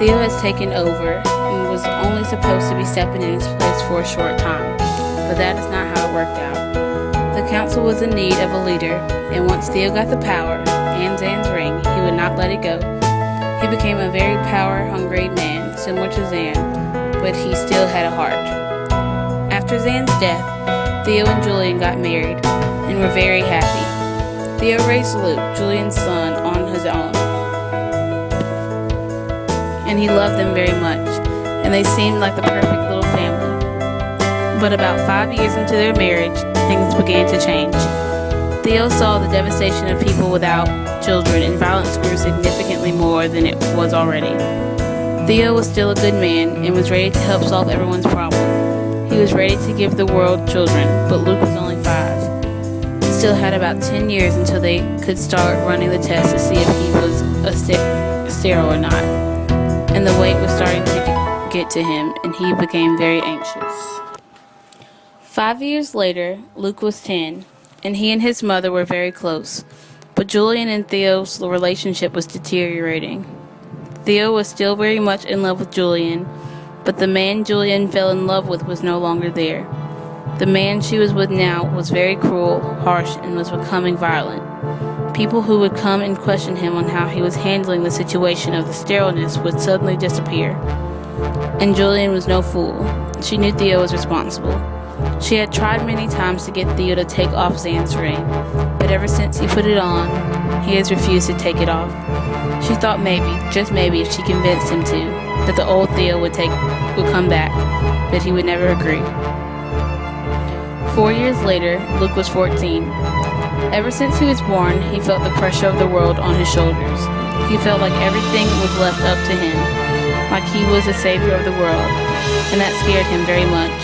Theo has taken over and was only supposed to be stepping in his place for a short time, but that is not how it worked out. The council was in need of a leader, and once Theo got the power and Zan's ring, he would not let it go. He became a very power-hungry man, similar to Zan, but he still had a heart. After Zan's death, Theo and Julian got married and were very happy. Theo raised Luke, Julian's son, on his own, and he loved them very much, and they seemed like the perfect little family. But about 5 years into their marriage, things began to change. Theo saw the devastation of people without children, and violence grew significantly more than it was already. Theo was still a good man and was ready to help solve everyone's problem. He was ready to give the world children, but Luke was only 5. He still had about 10 years until they could start running the test to see if he was sterile or not. And the weight was starting to get to him, and he became very anxious. 5 years later, Luke was 10, and he and his mother were very close. But Julian and Theo's relationship was deteriorating. Theo was still very much in love with Julian, but the man Julian fell in love with was no longer there. The man she was with now was very cruel, harsh, and was becoming violent. People who would come and question him on how he was handling the situation of the sterileness would suddenly disappear. And Julian was no fool. She knew Theo was responsible. She had tried many times to get Theo to take off Zan's ring, but ever since he put it on, he has refused to take it off. She thought maybe, just maybe, if she convinced him to, that the old Theo would come back, but he would never agree. 4 years later, Luke was 14. Ever since he was born, he felt the pressure of the world on his shoulders. He felt like everything was left up to him, like he was the savior of the world, and that scared him very much.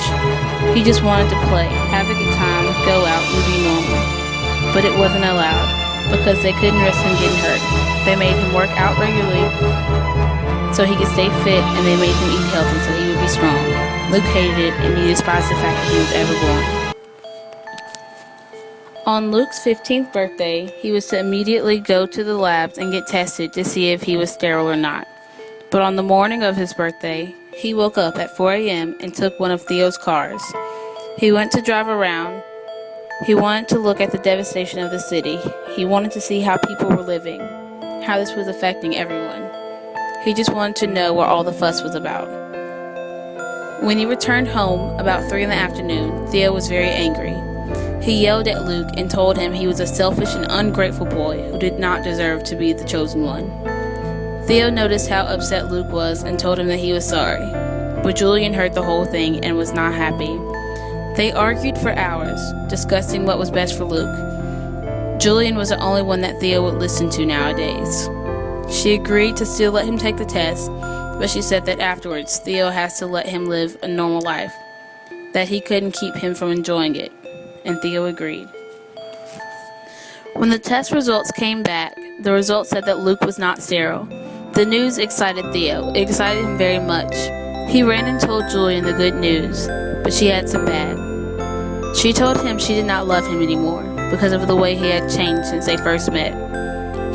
He just wanted to play, have a good time, go out, and be normal. But it wasn't allowed, because they couldn't risk him getting hurt. They made him work out regularly so he could stay fit, and they made him eat healthy so he would be strong. Luke hated it, and he despised the fact that he was ever born. On Luke's 15th birthday, he was to immediately go to the labs and get tested to see if he was sterile or not. But on the morning of his birthday, he woke up at 4 a.m. and took one of Theo's cars. He went to drive around. He wanted to look at the devastation of the city. He wanted to see how people were living, how this was affecting everyone. He just wanted to know what all the fuss was about. When he returned home about 3 in the afternoon, Theo was very angry. He yelled at Luke and told him he was a selfish and ungrateful boy who did not deserve to be the chosen one. Theo noticed how upset Luke was and told him that he was sorry, but Julian heard the whole thing and was not happy. They argued for hours, discussing what was best for Luke. Julian was the only one that Theo would listen to nowadays. She agreed to still let him take the test, but she said that afterwards Theo has to let him live a normal life, that he couldn't keep him from enjoying it, and Theo agreed. When the test results came back, the results said that Luke was not sterile. The news excited Theo. It excited him very much. He ran and told Julian the good news, but she had some bad. She told him she did not love him anymore because of the way he had changed since they first met.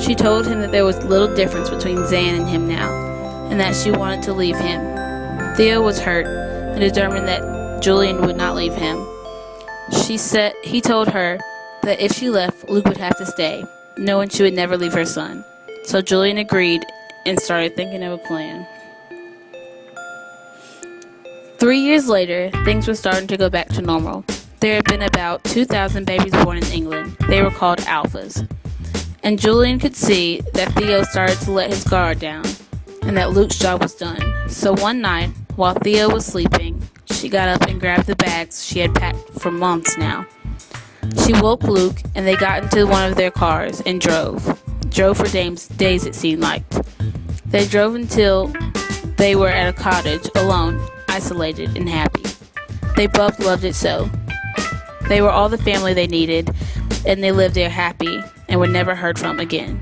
She told him that there was little difference between Zan and him now, and that she wanted to leave him. Theo was hurt and determined that Julian would not leave him. He told her that if she left, Luke would have to stay, knowing she would never leave her son. So Julian agreed and started thinking of a plan. 3 years later, things were starting to go back to normal. There had been about 2,000 babies born in England. They were called alphas. And Julian could see that Theo started to let his guard down, and that Luke's job was done. So one night, while Theo was sleeping, she got up and grabbed the bags she had packed for months now. She woke Luke, and they got into one of their cars and drove for days it seemed like. They drove until they were at a cottage, alone, isolated, and happy. They both loved it so. They were all the family they needed, and they lived there happy and were never heard from again.